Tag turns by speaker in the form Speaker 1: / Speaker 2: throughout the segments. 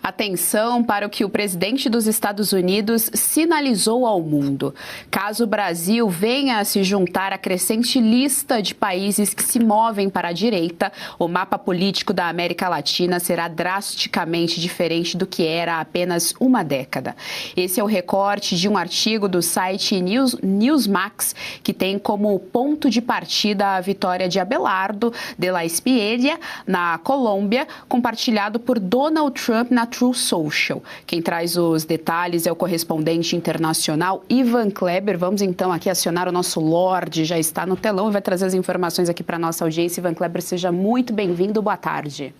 Speaker 1: Atenção para o que o presidente dos Estados Unidos sinalizou ao mundo. Caso o Brasil venha a se juntar à crescente lista de países que se movem para a direita, o mapa político da América Latina será drasticamente diferente do que era há apenas uma década. Esse é o recorte de um artigo do site Newsmax, que tem como ponto de partida a vitória de Abelardo de la Espriella, na Colômbia, compartilhado por Donald Trump na Truth Social. Quem traz os detalhes é o correspondente internacional Ivan Kleber. Vamos então aqui acionar o nosso Lorde, já está no telão e vai trazer as informações aqui para a nossa audiência. Ivan Kleber, seja muito bem-vindo, boa tarde.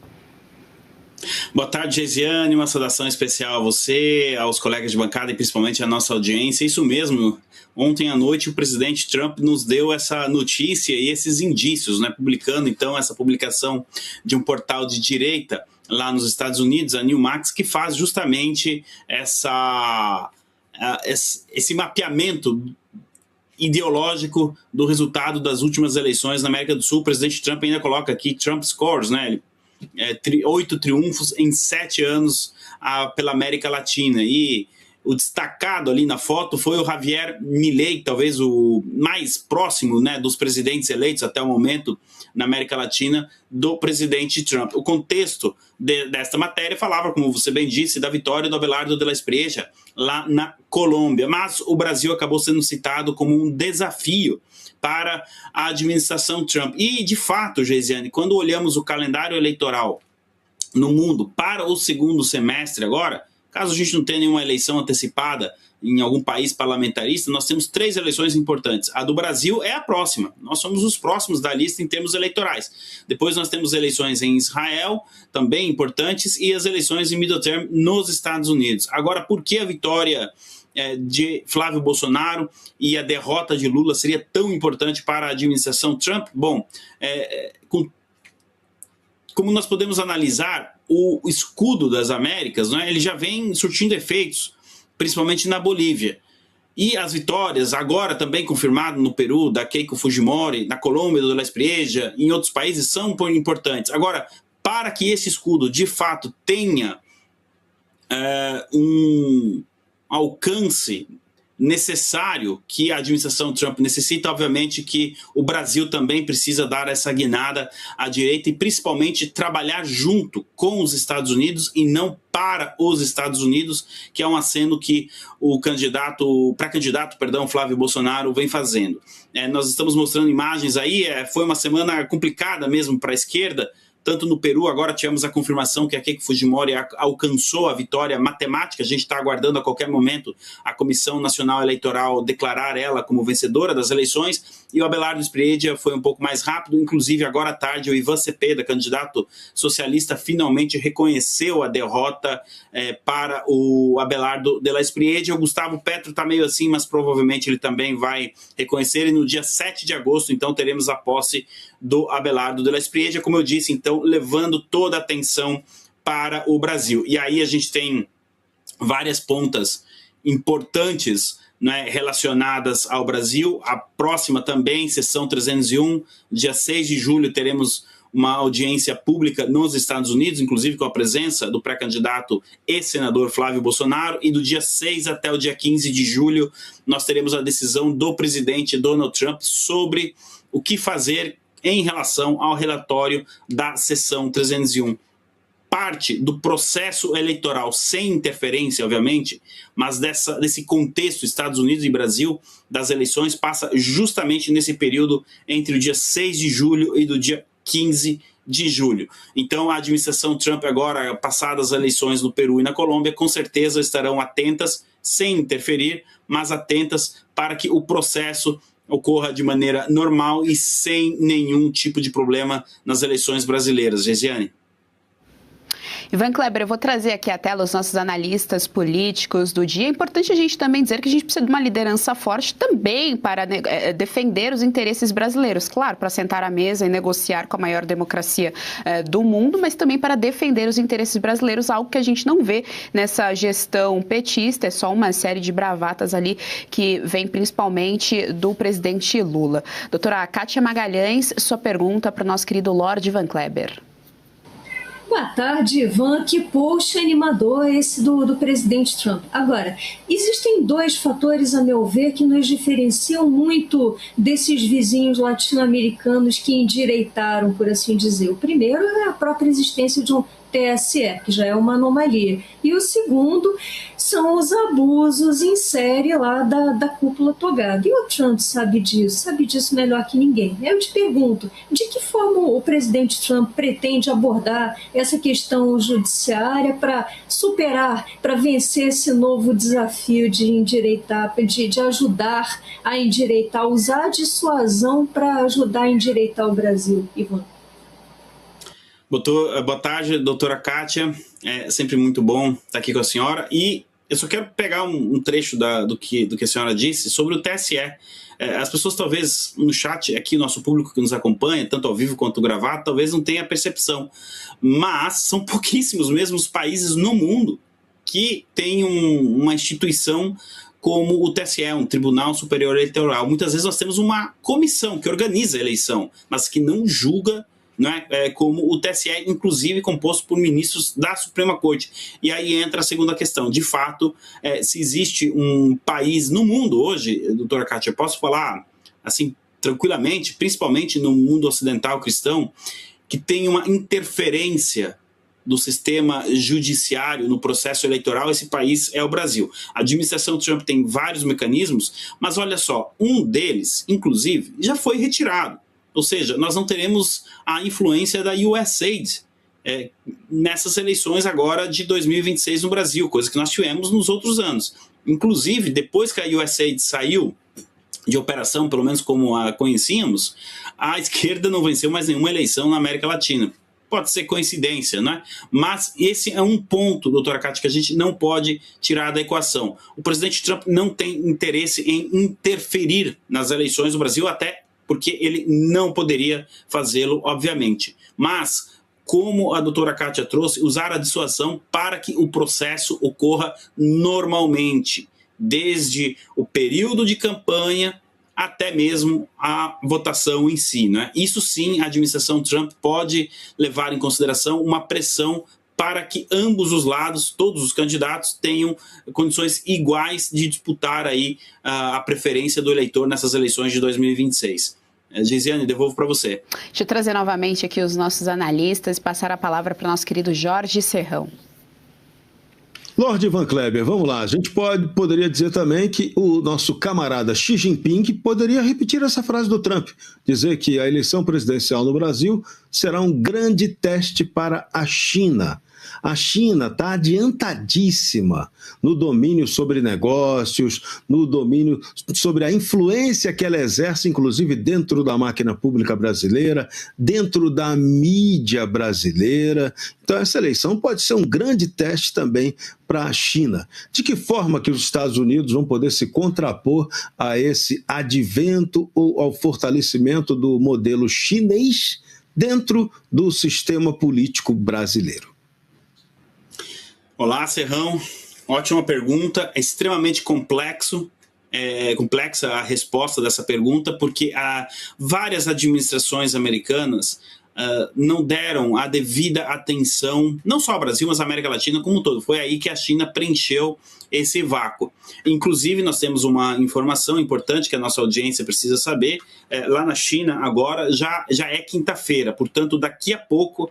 Speaker 2: Boa tarde, Geisiane, uma saudação especial a você, aos colegas de bancada e principalmente à nossa audiência. Isso mesmo, ontem à noite o presidente Trump nos deu essa notícia e esses indícios, né, publicando então essa publicação de um portal de direita lá nos Estados Unidos, a Newsmax, que faz justamente esse mapeamento ideológico do resultado das últimas eleições na América do Sul. O presidente Trump ainda coloca aqui Trump Scores, né? 8 triunfos em 7 anos pela América Latina. E o destacado ali na foto foi o Javier Milei, talvez o mais próximo, né, dos presidentes eleitos até o momento na América Latina do presidente Trump. O contexto desta matéria falava, como você bem disse, da vitória do Abelardo de la Espriella lá na Colômbia. Mas o Brasil acabou sendo citado como um desafio para a administração Trump. E, de fato, Geisiane, quando olhamos o calendário eleitoral no mundo para o segundo semestre agora, caso a gente não tenha nenhuma eleição antecipada em algum país parlamentarista, nós temos 3 eleições importantes. A do Brasil é a próxima. Nós somos os próximos da lista em termos eleitorais. Depois nós temos eleições em Israel, também importantes, e as eleições em middle term nos Estados Unidos. Agora, por que a vitória de Flávio Bolsonaro e a derrota de Lula seria tão importante para a administração Trump? Bom, como nós podemos analisar, o escudo das Américas, né, ele já vem surtindo efeitos, principalmente na Bolívia. E as vitórias, agora também confirmado no Peru, da Keiko Fujimori, na Colômbia, do La Espriella, em outros países, são importantes. Agora, para que esse escudo, de fato, tenha um alcance necessário que a administração Trump necessita, obviamente que o Brasil também precisa dar essa guinada à direita e principalmente trabalhar junto com os Estados Unidos e não para os Estados Unidos, que é um aceno que o pré-candidato, Flávio Bolsonaro vem fazendo. Nós estamos mostrando imagens aí, foi uma semana complicada mesmo para a esquerda, tanto no Peru, agora tivemos a confirmação que a Keiko Fujimori alcançou a vitória matemática. A gente está aguardando a qualquer momento a Comissão Nacional Eleitoral declarar ela como vencedora das eleições. E o Abelardo Espriella foi um pouco mais rápido. Inclusive, agora à tarde, o Ivan Cepeda, candidato socialista, finalmente reconheceu a derrota para o Abelardo de la Espriella. O Gustavo Petro está meio assim, mas provavelmente ele também vai reconhecer. E no dia 7 de agosto, então, teremos a posse do Abelardo de la Espriella, como eu disse, então, levando toda a atenção para o Brasil. E aí a gente tem várias pontas importantes, né, relacionadas ao Brasil. A próxima também, sessão 301, dia 6 de julho, teremos uma audiência pública nos Estados Unidos, inclusive com a presença do pré-candidato e senador Flávio Bolsonaro, e do dia 6 até o dia 15 de julho nós teremos a decisão do presidente Donald Trump sobre o que fazer em relação ao relatório da sessão 301. Parte do processo eleitoral, sem interferência, obviamente, mas desse contexto Estados Unidos e Brasil, das eleições, passa justamente nesse período entre o dia 6 de julho e do dia 15 de julho. Então, a administração Trump agora, passadas as eleições no Peru e na Colômbia, com certeza estarão atentas, sem interferir, mas atentas para que o processo ocorra de maneira normal e sem nenhum tipo de problema nas eleições brasileiras. Geisiane.
Speaker 1: Ivan Kleber, eu vou trazer aqui à tela os nossos analistas políticos do dia. É importante a gente também dizer que a gente precisa de uma liderança forte também para defender os interesses brasileiros. Claro, para sentar à mesa e negociar com a maior democracia do mundo, mas também para defender os interesses brasileiros, algo que a gente não vê nessa gestão petista. É só uma série de bravatas ali que vem principalmente do presidente Lula. Doutora Kátia Magalhães, sua pergunta para o nosso querido Lorde Ivan Kleber.
Speaker 3: Boa tarde, Ivan. Que post animador esse do presidente Trump. Agora, existem dois fatores, a meu ver, que nos diferenciam muito desses vizinhos latino-americanos que endireitaram, por assim dizer. O primeiro é a própria existência de um TSE, que já é uma anomalia. E o segundo são os abusos em série lá da cúpula togada. E o Trump sabe disso melhor que ninguém. Eu te pergunto, de que forma o presidente Trump pretende abordar essa questão judiciária para superar, para vencer esse novo desafio de endireitar, de ajudar a endireitar, usar a dissuasão para ajudar a endireitar o Brasil, Ivan?
Speaker 2: Boa tarde, doutora Kátia. É sempre muito bom estar aqui com a senhora. E eu só quero pegar um trecho do que a senhora disse sobre o TSE. As pessoas talvez no chat, aqui o nosso público que nos acompanha, tanto ao vivo quanto gravado, talvez não tenha percepção. Mas são pouquíssimos mesmo os países no mundo que têm uma instituição como o TSE, um Tribunal Superior Eleitoral. Muitas vezes nós temos uma comissão que organiza a eleição, mas que não julga, não é? Como o TSE, inclusive composto por ministros da Suprema Corte. E aí entra a segunda questão. De fato, se existe um país no mundo hoje, doutora Kátia, eu posso falar assim tranquilamente, principalmente no mundo ocidental cristão, que tem uma interferência do sistema judiciário no processo eleitoral, esse país é o Brasil. A administração Trump tem vários mecanismos, mas olha só, um deles, inclusive, já foi retirado. Ou seja, nós não teremos a influência da USAID nessas eleições agora de 2026 no Brasil, coisa que nós tivemos nos outros anos. Inclusive, depois que a USAID saiu de operação, pelo menos como a conhecíamos, a esquerda não venceu mais nenhuma eleição na América Latina. Pode ser coincidência, né? Mas esse é um ponto, doutora Kátia, que a gente não pode tirar da equação. O presidente Trump não tem interesse em interferir nas eleições do Brasil, até porque ele não poderia fazê-lo, obviamente. Mas, como a doutora Kátia trouxe, usar a dissuasão para que o processo ocorra normalmente, desde o período de campanha até mesmo a votação em si, né? Isso sim, a administração Trump pode levar em consideração uma pressão para que ambos os lados, todos os candidatos, tenham condições iguais de disputar aí a preferência do eleitor nessas eleições de 2026. Geisiane, devolvo para você.
Speaker 1: Deixa eu trazer novamente aqui os nossos analistas e passar a palavra para o nosso querido Jorge Serrão.
Speaker 4: Lorde Ivan Kleber, vamos lá. A gente poderia dizer também que o nosso camarada Xi Jinping poderia repetir essa frase do Trump, dizer que a eleição presidencial no Brasil será um grande teste para a China. A China está adiantadíssima no domínio sobre negócios, no domínio sobre a influência que ela exerce, inclusive dentro da máquina pública brasileira, dentro da mídia brasileira. Então essa eleição pode ser um grande teste também para a China. De que forma que os Estados Unidos vão poder se contrapor a esse advento ou ao fortalecimento do modelo chinês dentro do sistema político brasileiro?
Speaker 2: Olá, Serrão. Ótima pergunta. É extremamente complexa a resposta dessa pergunta, porque várias administrações americanas não deram a devida atenção, não só ao Brasil, mas à América Latina como um todo. Foi aí que a China preencheu esse vácuo. Inclusive, nós temos uma informação importante que a nossa audiência precisa saber. Lá na China, agora, já é quinta-feira. Portanto, daqui a pouco,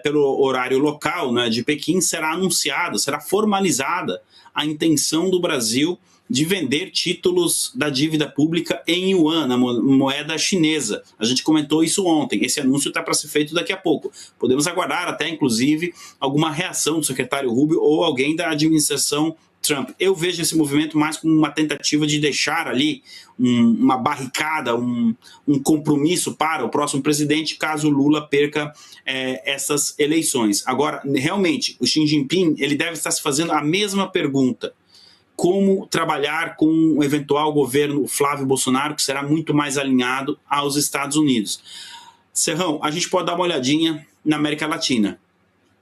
Speaker 2: pelo horário local, né, de Pequim, será formalizada a intenção do Brasil de vender títulos da dívida pública em yuan, na moeda chinesa. A gente comentou isso ontem. Esse anúncio está para ser feito daqui a pouco. Podemos aguardar até, inclusive, alguma reação do secretário Rubio ou alguém da administração Trump. Eu vejo esse movimento mais como uma tentativa de deixar ali uma barricada, um compromisso para o próximo presidente, caso Lula perca essas eleições. Agora, realmente, o Xi Jinping ele deve estar se fazendo a mesma pergunta. Como trabalhar com um eventual governo Flávio Bolsonaro, que será muito mais alinhado aos Estados Unidos. Serrão, a gente pode dar uma olhadinha na América Latina.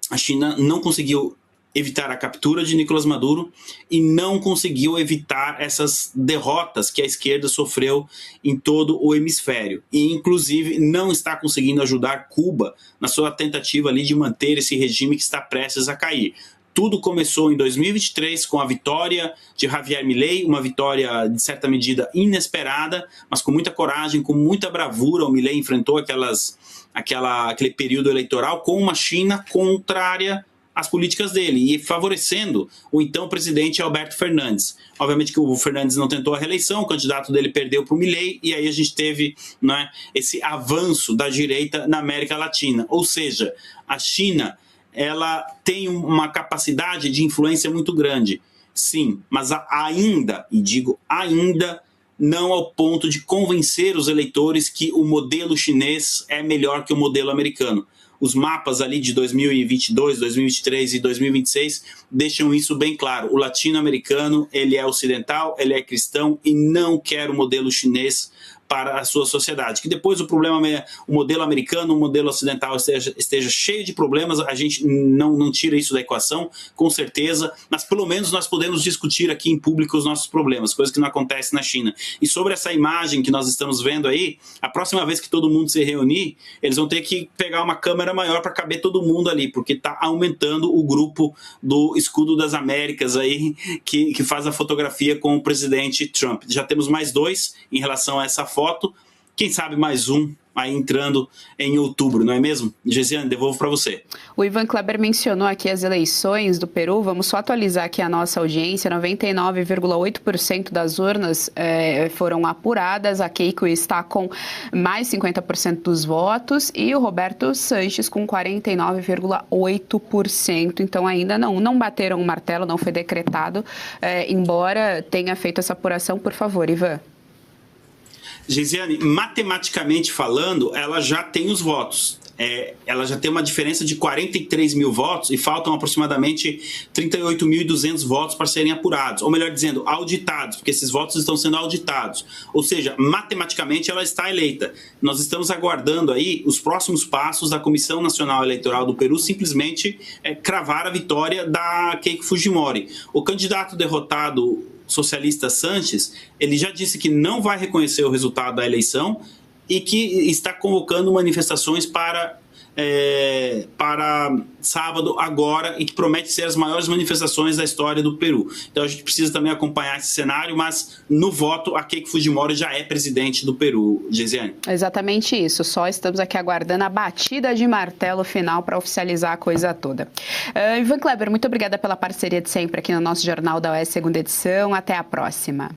Speaker 2: A China não conseguiu evitar a captura de Nicolás Maduro e não conseguiu evitar essas derrotas que a esquerda sofreu em todo o hemisfério. E, inclusive, não está conseguindo ajudar Cuba na sua tentativa ali de manter esse regime que está prestes a cair. Tudo começou em 2023 com a vitória de Javier Milei, uma vitória de certa medida inesperada, mas com muita coragem, com muita bravura. O Milei enfrentou aquele período eleitoral com uma China contrária às políticas dele e favorecendo o então presidente Alberto Fernandes. Obviamente que o Fernandes não tentou a reeleição, o candidato dele perdeu para o Milei e aí a gente teve, né, esse avanço da direita na América Latina. Ou seja, a China, ela tem uma capacidade de influência muito grande, sim, mas ainda, e digo ainda, não ao ponto de convencer os eleitores que o modelo chinês é melhor que o modelo americano. Os mapas ali de 2022, 2023 e 2026 deixam isso bem claro. O latino-americano, ele é ocidental, ele é cristão e não quer o modelo chinês para a sua sociedade. Que depois o modelo americano, o modelo ocidental esteja cheio de problemas, a gente não tira isso da equação, com certeza, mas pelo menos nós podemos discutir aqui em público os nossos problemas, coisa que não acontece na China. E sobre essa imagem que nós estamos vendo aí, a próxima vez que todo mundo se reunir, eles vão ter que pegar uma câmera maior para caber todo mundo ali, porque está aumentando o grupo do Escudo das Américas aí, que faz a fotografia com o presidente Trump. Já temos mais 2 em relação a essa foto, quem sabe mais um aí entrando em outubro, não é mesmo? Gesiane, devolvo para você.
Speaker 1: O Ivan Kleber mencionou aqui as eleições do Peru, vamos só atualizar aqui a nossa audiência, 99,8% das urnas foram apuradas, a Keiko está com mais 50% dos votos e o Roberto Sanches com 49,8%, então ainda não bateram o martelo, não foi decretado, embora tenha feito essa apuração. Por favor, Ivan.
Speaker 2: Gesiane, matematicamente falando, ela já tem os votos. Ela já tem uma diferença de 43 mil votos e faltam aproximadamente 38.200 votos para serem apurados. Ou melhor dizendo, auditados, porque esses votos estão sendo auditados. Ou seja, matematicamente ela está eleita. Nós estamos aguardando aí os próximos passos da Comissão Nacional Eleitoral do Peru simplesmente cravar a vitória da Keiko Fujimori. O candidato derrotado socialista Sanches, ele já disse que não vai reconhecer o resultado da eleição e que está convocando manifestações para sábado agora e que promete ser as maiores manifestações da história do Peru. Então a gente precisa também acompanhar esse cenário, mas no voto a Keiko Fujimori já é presidente do Peru, Gesiane.
Speaker 1: Exatamente isso, só estamos aqui aguardando a batida de martelo final para oficializar a coisa toda. Ivan Kleber, muito obrigada pela parceria de sempre aqui no nosso Jornal da UES, segunda edição. Até a próxima.